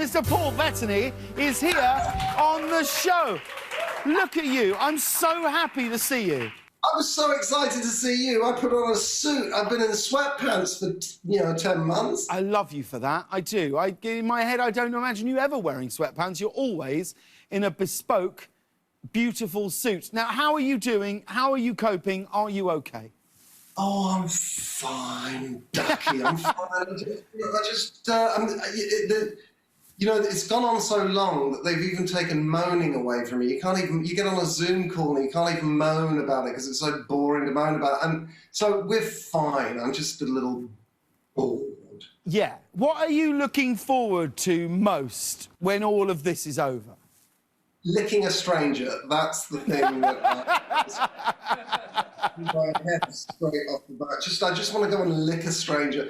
Mr. Paul Bettany is here on the show. Look at you. I'm so happy to see you. I was so excited to see you. I put on a suit. I've been in sweatpants for, 10 months. I love you for that. I do. In my head, I don't imagine you ever wearing sweatpants. You're always in a bespoke, beautiful suit. Now, how are you doing? How are you coping? Are you okay? Oh, I'm fine, Ducky. I'm fine. It's gone on so long that they've even taken moaning away from me. You get on a Zoom call and you can't even moan about it because it's so boring to moan about. And so we're fine. I'm just a little bored. Yeah. What are you looking forward to most when all of this is over? Licking a stranger. That's the thing that my head straight off the bat. I just want to go and lick a stranger.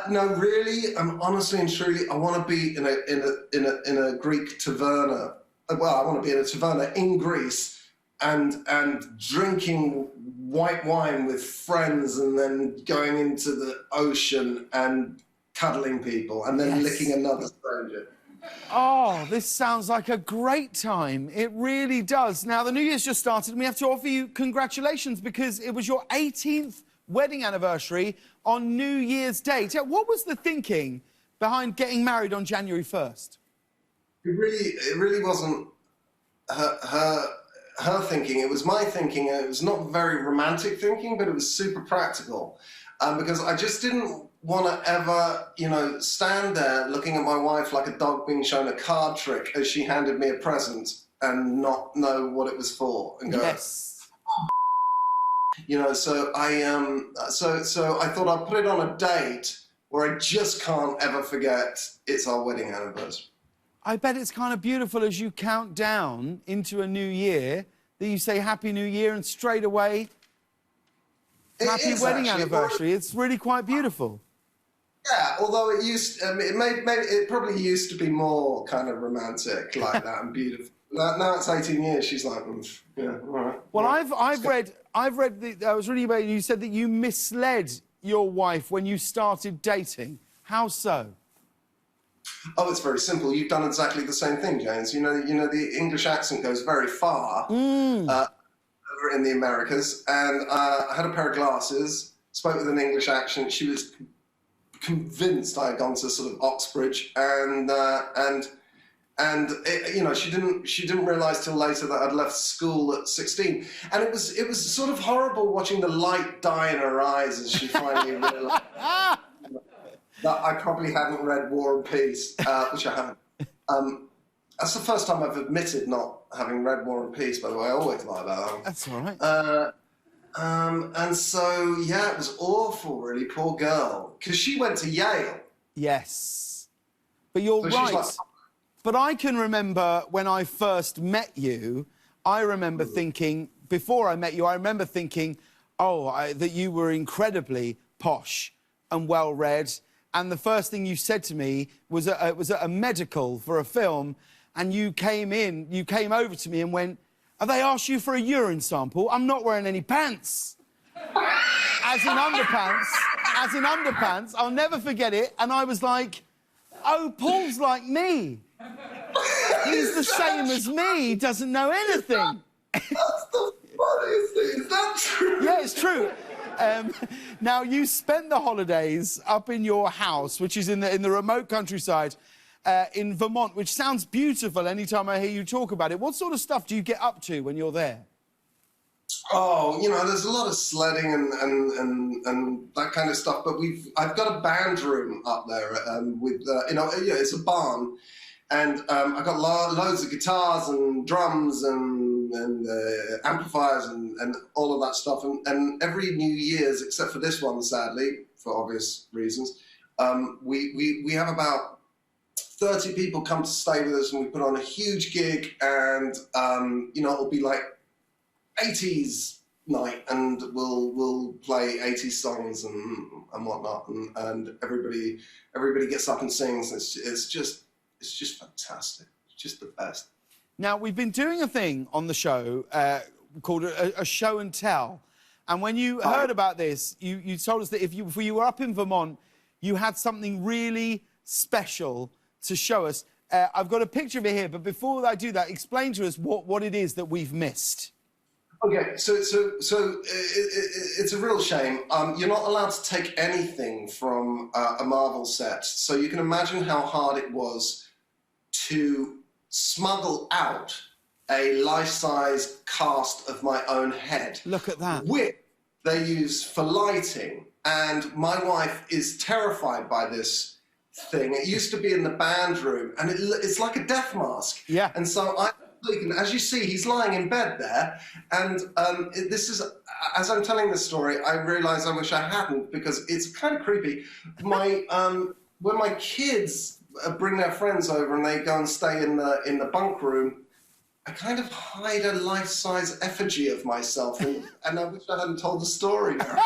No, really, honestly and truly, I want to be in a Greek taverna. Well, I want to be in a taverna in Greece and drinking white wine with friends and then going into the ocean and cuddling people and then licking another stranger. Oh, this sounds like a great time. It really does. Now, the New Year's just started and we have to offer you congratulations because it was your 18th wedding anniversary on New Year's Day. What was the thinking behind getting married on January 1st? It really wasn't her thinking. It was my thinking. And it was not very romantic thinking, but it was super practical because I just didn't want to ever, stand there looking at my wife like a dog being shown a card trick as she handed me a present and not know what it was for and go, yes. So I thought I'd put it on a date where I just can't ever forget it's our wedding anniversary. I bet it's kind of beautiful as you count down into a new year that you say Happy New Year and straight away Happy wedding anniversary. It's really quite beautiful. Yeah, although it probably used to be more kind of romantic like that and beautiful. Now it's 18 years. She's like, yeah, all right. Well, I've read. I was reading about you said that you misled your wife when you started dating. How so? Oh, it's very simple. You've done exactly the same thing, James. The English accent goes very far over in the Americas, and I had a pair of glasses, spoke with an English accent. She was convinced I had gone to sort of Oxbridge, and she didn't realise till later that I'd left school at 16, and it was sort of horrible watching the light die in her eyes as she finally realised that I probably hadn't read War and Peace, which I haven't. That's the first time I've admitted not having read War and Peace, by the way. I always lie about that. That's all right. And so, yeah, it was awful, really, poor girl. Because she went to Yale. Yes. But you're right. Like... But I can remember when I first met you, I remember thinking, before I met you, I remember thinking, that you were incredibly posh and well-read. And the first thing you said to me was at a medical for a film, and you came over to me and went, have they asked you for a urine sample? I'm not wearing any pants. As in underpants. I'll never forget it. And I was like, oh, Paul's like me. He's the same as me. He doesn't know anything. That's the funniest thing. Is that true? Yeah, it's true. Now, you spent the holidays up in your house, which is in the remote countryside, in Vermont, which sounds beautiful anytime I hear you talk about it. What sort of stuff do you get up to when you're there? Oh, there's a lot of sledding and that kind of stuff, but I've got a band room up there with, it's a barn, and I've got loads of guitars and drums and amplifiers and all of that stuff, and every New Year's, except for this one, sadly, for obvious reasons, we have about 30 people come to stay with us, and we put on a huge gig, and it'll be like 80s night, and we'll play 80s songs and whatnot, and everybody gets up and sings. It's just fantastic. It's just the best. Now, we've been doing a thing on the show called a show and tell, and when you heard about this, you told us that if you were up in Vermont, you had something really special to show us. I've got a picture of it here, but before I do that, explain to us what it is that we've missed. Okay, so it's a real shame. You're not allowed to take anything from a Marvel set, so you can imagine how hard it was to smuggle out a life-size cast of my own head. Look at that. Which they use for lighting, and my wife is terrified by this thing. It used to be in the band room, and it's like a death mask. Yeah. And so as you see, he's lying in bed there, and this is, as I'm telling this story, I realise I wish I hadn't, because it's kind of creepy. When my kids bring their friends over and they go and stay in the bunk room, I kind of hide a life-size effigy of myself, and I wish I hadn't told the story now.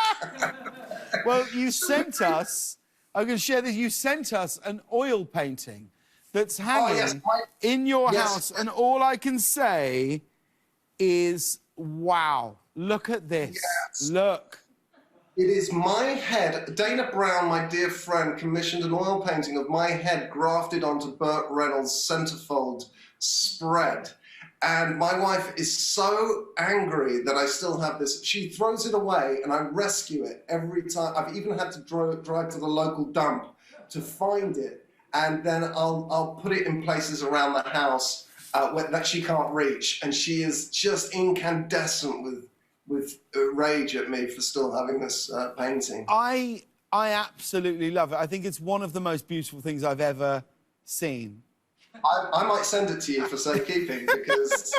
Well, you sent us, I'm going to share this, you sent us an oil painting that's hanging in your house, and all I can say is, wow, look at this. Yes. Look. It is my head. Dana Brown, my dear friend, commissioned an oil painting of my head grafted onto Burt Reynolds' centerfold spread. And my wife is so angry that I still have this. She throws it away, and I rescue it every time. I've even had to drive to the local dump to find it, and then I'll put it in places around the house that she can't reach. And she is just incandescent with rage at me for still having this painting. I absolutely love it. I think it's one of the most beautiful things I've ever seen. I might send it to you for safekeeping, because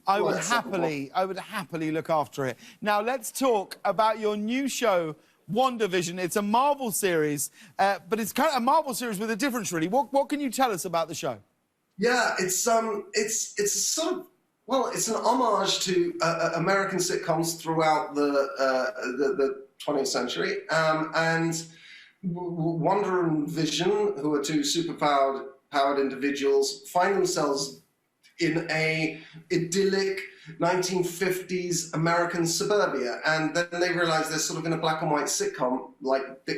I would happily look after it. Now let's talk about your new show, WandaVision. It's a Marvel series, but it's kind of a Marvel series with a difference, really. What can you tell us about the show? Yeah, it's a sort of, well, it's an homage to American sitcoms throughout the 20th century, and Wanda and Vision, who are two superpowered individuals, find themselves in a idyllic 1950s American suburbia, and then they realize they're sort of in a black and white sitcom like the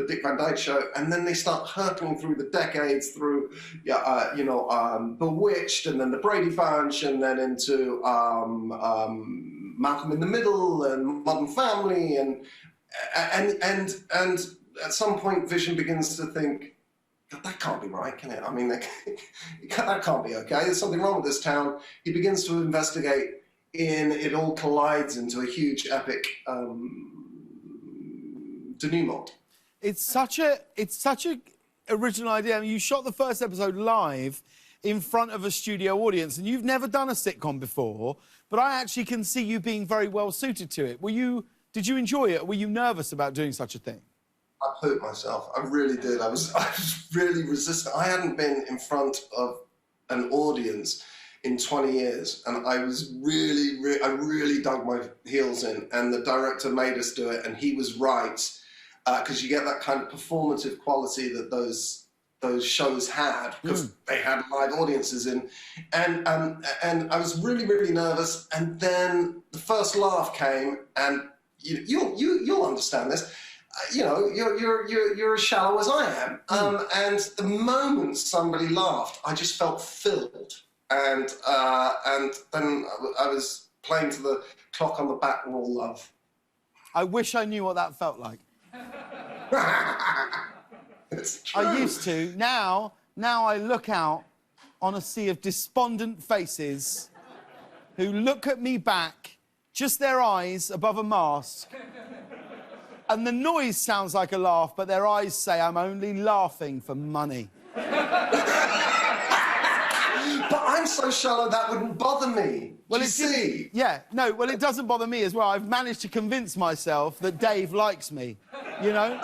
Dick Van Dyke Show, and then they start hurtling through the decades through, Bewitched, and then the Brady Bunch, and then into Malcolm in the Middle and Modern Family, and at some point Vision begins to think, that can't be right, can it? I mean, that can't be okay. There's something wrong with this town. He begins to investigate, it all collides into a huge, epic denouement. It's such a Original idea. I mean, you shot the first episode live in front of a studio audience, and you've never done a sitcom before, but I actually can see you being very well suited to it. Did you enjoy it, or were you nervous about doing such a thing? I pooped myself. I really did. I was really resistant. I hadn't been in front of an audience in 20 years, and I was I really dug my heels in, and the director made us do it, and he was right, because you get that kind of performative quality that those shows had, because they had live audiences in, and I was really, really nervous, and then the first laugh came, and you'll understand this. You're as shallow as I am, and the moment somebody laughed, I just felt filled, and then I was playing to the clock on the back wall, love. I wish I knew what that felt like. It's true. I used to. Now I look out on a sea of despondent faces who look at me back, just their eyes above a mask. And the noise sounds like a laugh, but their eyes say, I'm only laughing for money. But I'm so shallow that wouldn't bother me. Well, you see? Well, it doesn't bother me as well. I've managed to convince myself that Dave likes me, you know?